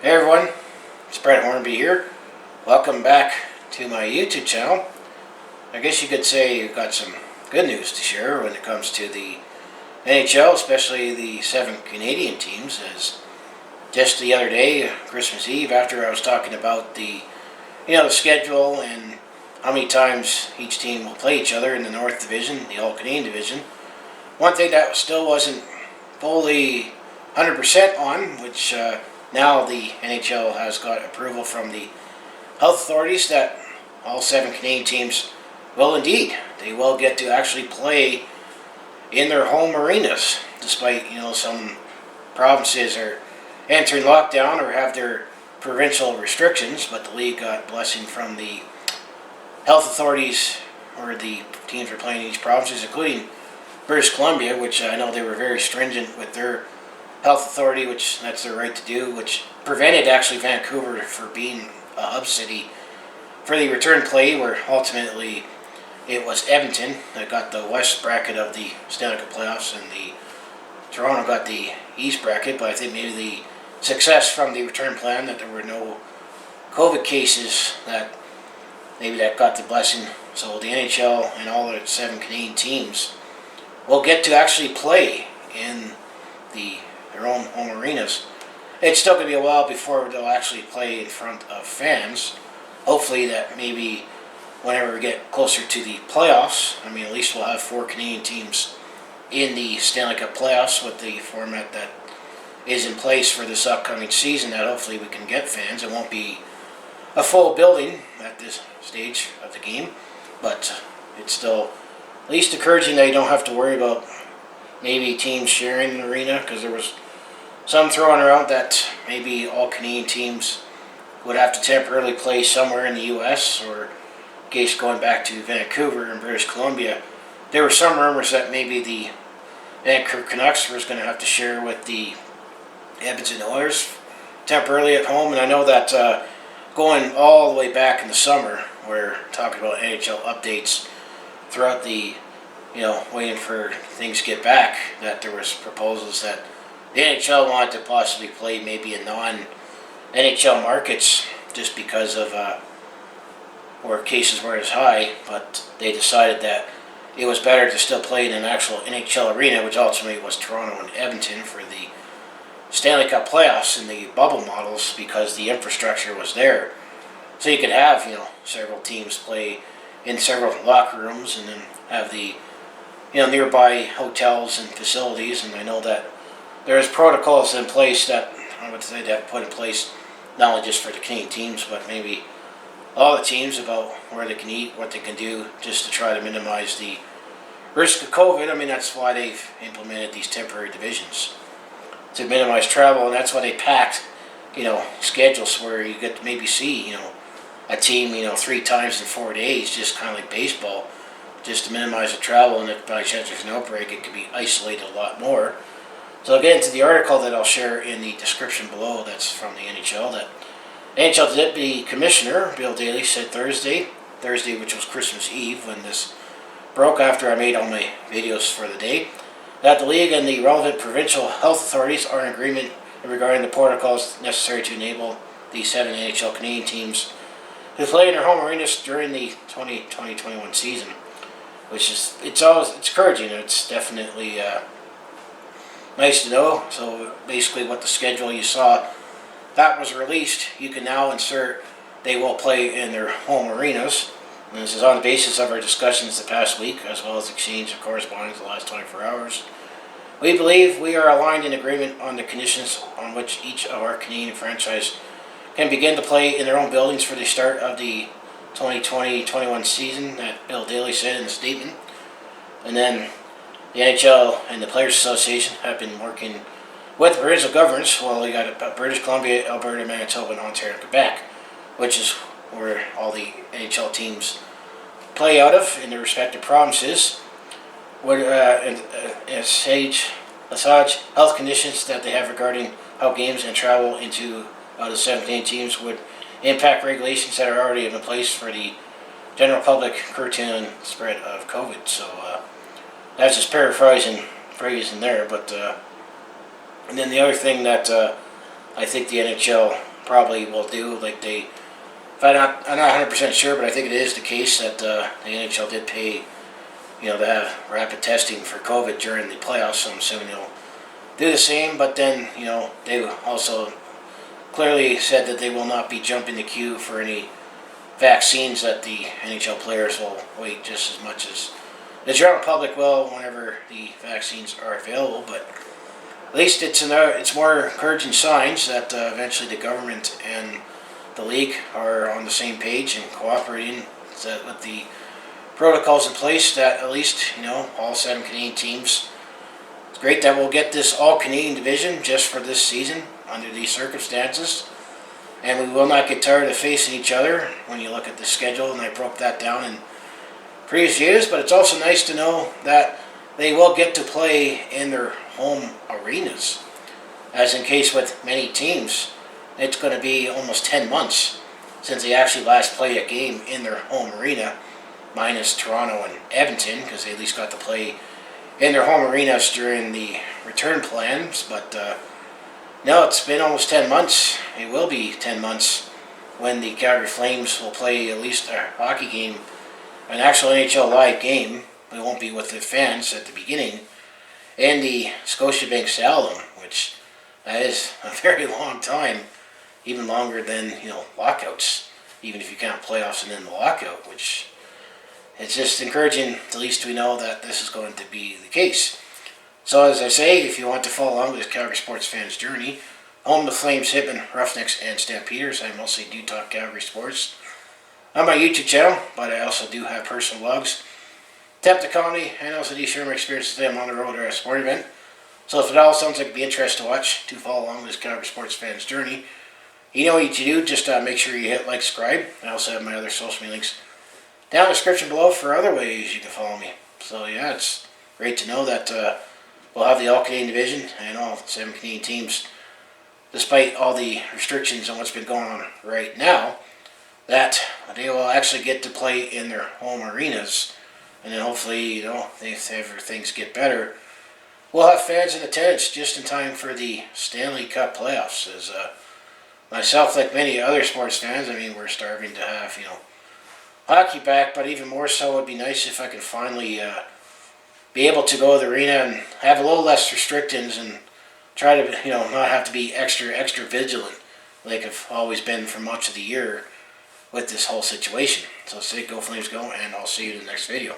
Hey everyone, it's Brett Hornby here. Welcome back to my YouTube channel. I guess you could say you've got some good news to share when it comes to the NHL, especially the 7 Canadian teams. As just the other day, Christmas Eve, after I was talking about the schedule and how many times each team will play each other in the North Division, the All-Canadian Division. One thing that still wasn't fully 100% on, which now the NHL has got approval from the health authorities that all 7 Canadian teams will indeed. They will get to actually play in their home arenas, despite some provinces are entering lockdown or have their provincial restrictions. But the league got blessing from the health authorities where the teams are playing in each provinces, including British Columbia, which I know they were very stringent with their health authority, which that's their right to do, which prevented actually Vancouver from being a hub city for the return play, where ultimately it was Edmonton that got the west bracket of the Stanley Cup playoffs and the Toronto got the east bracket. But I think maybe the success from the return plan, that there were no COVID cases, that maybe that got the blessing. So the NHL and all the 7 Canadian teams will get to actually play in their own home arenas. It's still going to be a while before they'll actually play in front of fans. Hopefully that maybe whenever we get closer to the playoffs, at least we'll have 4 Canadian teams in the Stanley Cup playoffs with the format that is in place for this upcoming season, that hopefully we can get fans. It won't be a full building at this stage of the game, but it's still at least encouraging that you don't have to worry about maybe teams sharing an arena, because there was some throwing around that maybe all Canadian teams would have to temporarily play somewhere in the U.S. or in case going back to Vancouver and British Columbia. There were some rumors that maybe the Vancouver Canucks was going to have to share with the Edmonton Oilers temporarily at home. And I know that going all the way back in the summer, we're talking about NHL updates throughout the waiting for things to get back, that there was proposals that the NHL wanted to possibly play maybe in non-NHL markets just because of where cases were as high, but they decided that it was better to still play in an actual NHL arena, which ultimately was Toronto and Edmonton for the Stanley Cup playoffs in the bubble models, because the infrastructure was there. So you could have, several teams play in several locker rooms and then have the nearby hotels and facilities. And I know that there's protocols in place that I would say they have put in place, not only just for the Canadian teams, but maybe all the teams, about where they can eat, what they can do, just to try to minimize the risk of COVID. That's why they've implemented these temporary divisions, to minimize travel, and that's why they packed, schedules where you get to maybe see, a team, 3 times in 4 days, just kind of like baseball, just to minimize the travel. And if by chance there's an outbreak, it could be isolated a lot more. So I'll get into the article that I'll share in the description below. That's from the NHL. That NHL Deputy Commissioner Bill Daly said Thursday, which was Christmas Eve when this broke, after I made all my videos for the day, that the league and the relevant provincial health authorities are in agreement regarding the protocols necessary to enable the 7 NHL Canadian teams to play in their home arenas during the 2020-21 season, which is it's encouraging. It's definitely nice to know. So basically, what the schedule you saw that was released, you can now insert they will play in their home arenas. And this is on the basis of our discussions the past week, as well as exchange of correspondence the last 24 hours. We believe we are aligned in agreement on the conditions on which each of our Canadian franchise can begin to play in their own buildings for the start of the 2020-21 season, that Bill Daly said in the statement. And then the NHL and the Players Association have been working with provincial governments. Well, we got British Columbia, Alberta, Manitoba, and Ontario, and Quebec, which is where all the NHL teams play out of in their respective provinces. Assuage health conditions that they have regarding how games and travel into the 17 teams would impact regulations that are already in place for the general public curtailing spread of COVID. So that's just paraphrasing phrase in there, but and then the other thing that I think the NHL probably will do like they. If I'm not 100% sure, but I think it is the case that the NHL did pay, to have rapid testing for COVID during the playoffs. So I'm assuming they'll do the same. But then, they also clearly said that they will not be jumping the queue for any vaccines, that the NHL players will wait just as much as the general public will whenever the vaccines are available. But at least it's more encouraging signs that eventually the government and the league are on the same page and cooperating with the protocols in place, that at least, all 7 Canadian teams. It's great that we'll get this all-Canadian division just for this season under these circumstances. And we will not get tired of facing each other when you look at the schedule, and I broke that down in previous years. But it's also nice to know that they will get to play in their home arenas. As in case with many teams, it's going to be almost 10 months since they actually last played a game in their home arena, minus Toronto and Edmonton, because they at least got to play in their home arenas during the return plans. But no, it's been almost 10 months. It will be 10 months when the Calgary Flames will play at least a hockey game, an actual NHL live game. It won't be with the fans at the beginning, and the Scotiabank Saddledome, which that is a very long time, even longer than lockouts, even if you count playoffs and then the lockout, which it's just encouraging. At least we know that this is going to be the case. So as I say, if you want to follow along with this Calgary sports fans' journey, home of the Flames, Hitmen, Roughnecks, and Stampeders, I mostly do talk Calgary sports on my YouTube channel, but I also do have personal vlogs, attempt to comedy, and also do share my experiences today. I'm on the road or at a sporting event. So if it all sounds like it'd be interesting to watch, to follow along with this Calgary sports fans' journey, you know what you do. Just make sure you hit like, subscribe. I also have my other social media links down in the description below for other ways you can follow me. So yeah, it's great to know that we'll have the all-Canadian division and all 7 Canadian teams, despite all the restrictions on what's been going on right now, that they will actually get to play in their home arenas. And then hopefully, if ever things get better, we'll have fans in attendance just in time for the Stanley Cup playoffs. As myself, like many other sports fans, we're starving to have, hockey back, but even more so, it'd be nice if I could finally be able to go to the arena and have a little less restrictions and try to, not have to be extra vigilant like I've always been for much of the year with this whole situation. So say go Flames go, and I'll see you in the next video.